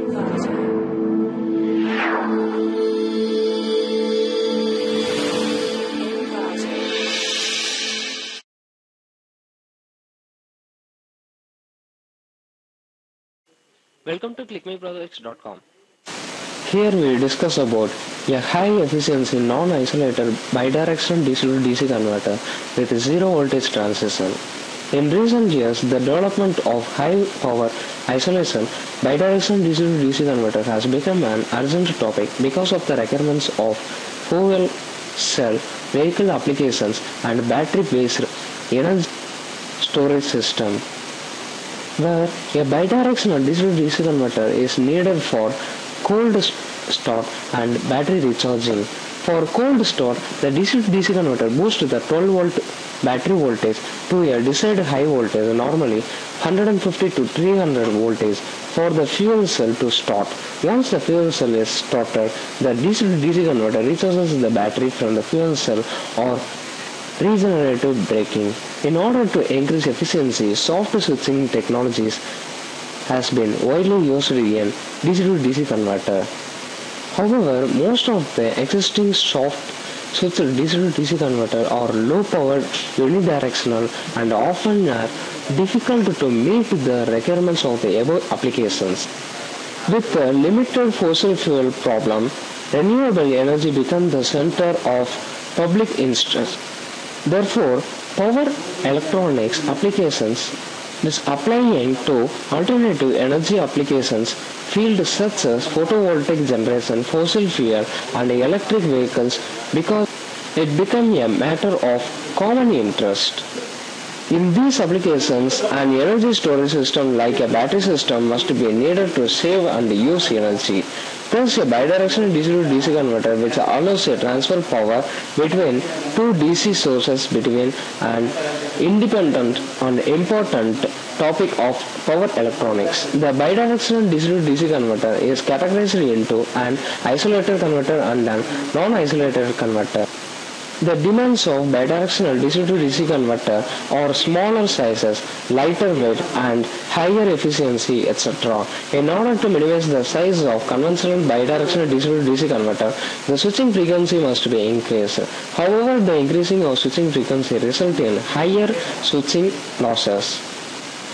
Welcome to clickmyprojects.com. Here we discuss about a high efficiency non-isolated bidirectional DC to DC converter with zero voltage transition. In recent years, the development of high power isolation bidirectional DC to DC converter has become an urgent topic because of the requirements of fuel cell vehicle applications and battery-based energy storage system, where a bidirectional DC to DC converter is needed for cold start and battery recharging. For cold start, the DC to DC converter boosts the 12 volt battery voltage to a desired high voltage, normally 150 to 300 voltage, for the fuel cell to start. Once the fuel cell is started, the DC to DC converter recharges the battery from the fuel cell or regenerative braking. In order to increase efficiency, soft switching technologies has been widely used in DC to DC converter. However, most of the existing soft switched DC to DC converter are low powered, unidirectional, and often are difficult to meet the requirements of the above applications. With the limited fossil fuel problem, renewable energy becomes the center of public interest. Therefore, power electronics applications is applying to alternative energy applications fields such as photovoltaic generation, fossil fuel, and electric vehicles, because it becomes a matter of common interest. In these applications, an energy storage system like a battery system must be needed to save and use energy. Thus, a bidirectional DC to DC converter which allows a transfer power between two DC sources between an independent and important topic of power electronics. The bidirectional DC to DC converter is categorized into an isolated converter and an non-isolated converter. The demands of bidirectional DC to DC converter are smaller sizes, lighter weight, and higher efficiency, etc. In order to minimize the size of conventional bidirectional DC to DC converter, the switching frequency must be increased. However, the increasing of switching frequency results in higher switching losses.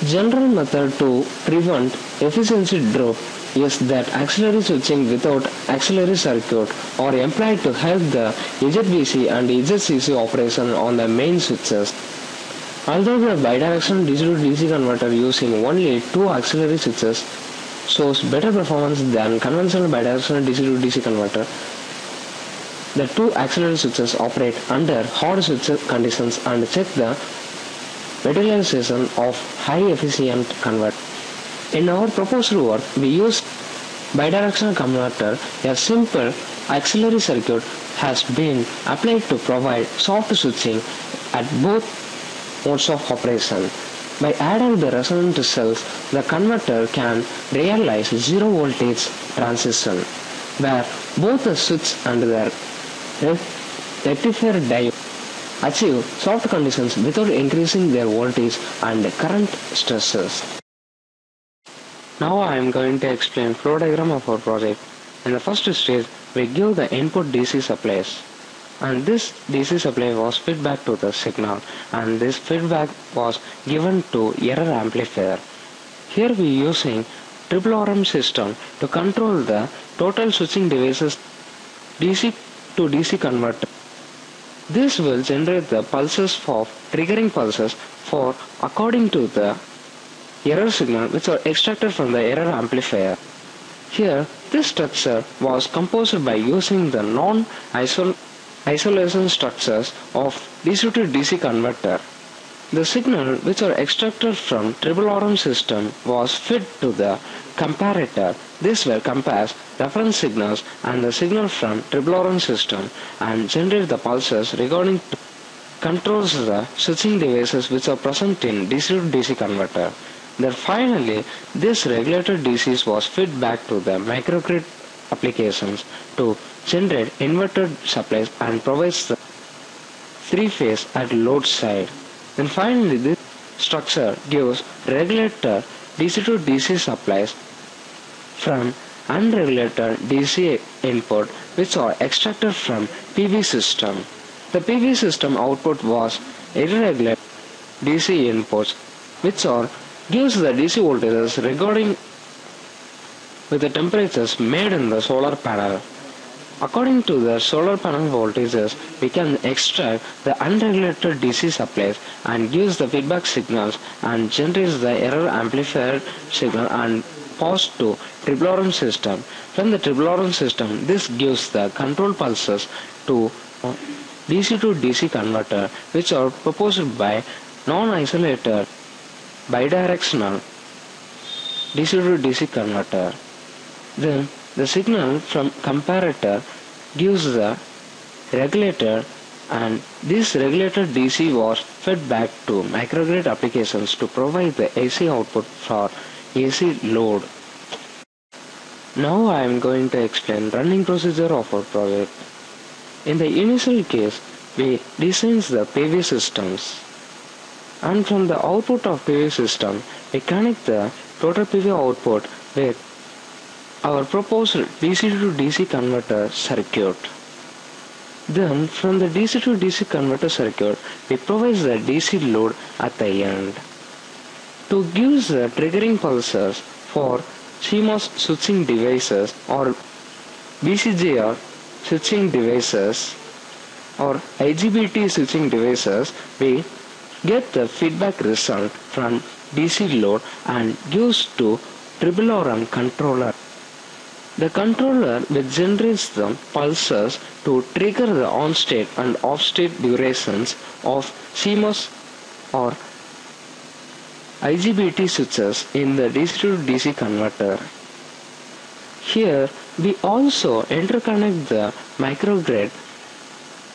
General method to prevent efficiency drop is that auxiliary switching without auxiliary circuit are employed to help the ZVC and ZCC operation on the main switches. Although the bidirectional DC to DC converter using only two auxiliary switches shows better performance than conventional bidirectional DC to DC converter, the two auxiliary switches operate under hard switch conditions and check the materialization of high efficient converter. In our proposed work, we use bidirectional converter. A simple auxiliary circuit has been applied to provide soft switching at both modes of operation. By adding the resonant cells, the converter can realize zero voltage transition, where both the switch and the rectifier diode achieve soft conditions without increasing their voltage and current stresses. Now I am going to explain flow diagram of our project. In the first stage, we give the input DC supplies, and this DC supply was fed back to the signal, and this feedback was given to error amplifier. Here we using triple RM system to control the total switching devices DC to DC converter. This will generate the pulses for triggering pulses for according to the error signal which are extracted from the error amplifier. Here, this structure was composed by using the non-isolation structures of DC to DC converter. The signal which are extracted from triple RM system was fed to the comparator. This will compare reference signals and the signal from triple RM system and generate the pulses regarding to controls the switching devices which are present in DC to DC converter. Then finally, this regulated DCs was fed back to the microgrid applications to generate inverted supplies and provides the three-phase at load side. Then finally, this structure gives regulator DC to DC supplies from unregulated DC input which are extracted from PV system. The PV system output was irregular DC inputs which are gives the DC voltages regarding with the temperatures made in the solar panel. According to the solar panel voltages, we can extract the unregulated DC supplies and gives the feedback signals and generates the error amplifier signal and pass to tribolorum system. From the tribolorum system, this gives the control pulses to DC to DC converter which are proposed by non-isolated bidirectional DC to DC converter. Then the signal from comparator gives the regulator and this regulated DC was fed back to microgrid applications to provide the AC output for AC load. Now I am going to explain running procedure of our project. In the initial case, we design the PV systems and from the output of PV system, we connect the total PV output with our proposed DC to DC converter circuit. Then from the DC to DC converter circuit, we provide the DC load at the end. To give the triggering pulses for CMOS switching devices or BCJR switching devices or IGBT switching devices, we get the feedback result from DC load and gives to tribolorum controller. The controller which generates the pulses to trigger the on-state and off-state durations of CMOS or IGBT switches in the DC to DC converter. Here we also interconnect the microgrid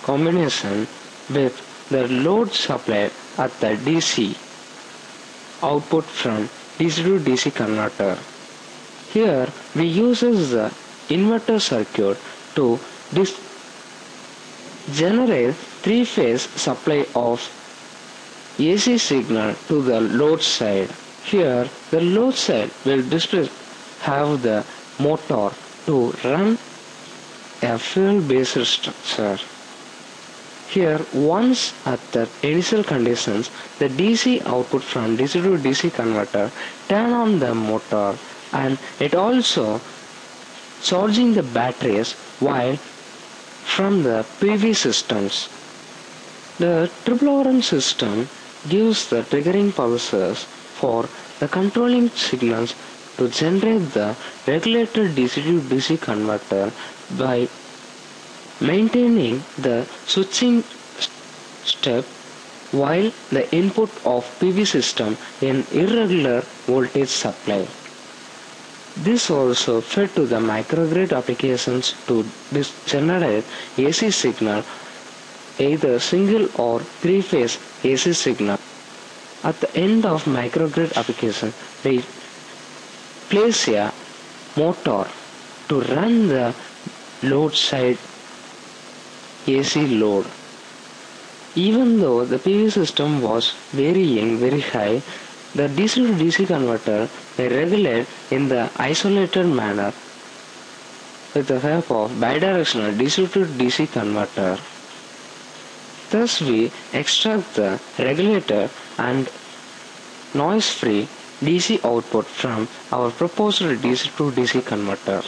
combination with the load supply at the DC output from DC to DC converter. Here we use the inverter circuit to generate three-phase supply of AC signal to the load side. Here the load side will have the motor to run a fuel-based structure. Here once at the initial conditions, the DC output from DC to DC converter turn on the motor and it also charging the batteries while from the PV systems. The tribolorum system gives the triggering pulses for the controlling signals to generate the regulated DC to DC converter by maintaining the switching step while the input of PV system in irregular voltage supply. This also fed to the microgrid applications to generate AC signal, either single or three-phase AC signal. At the end of microgrid application, we place a motor to run the load side AC load. Even though the PV system was varying very high, the DC to DC converter may regulate in the isolated manner with the help of bidirectional DC to DC converter. Thus we extract the regulator and noise-free DC output from our proposed DC to DC converter.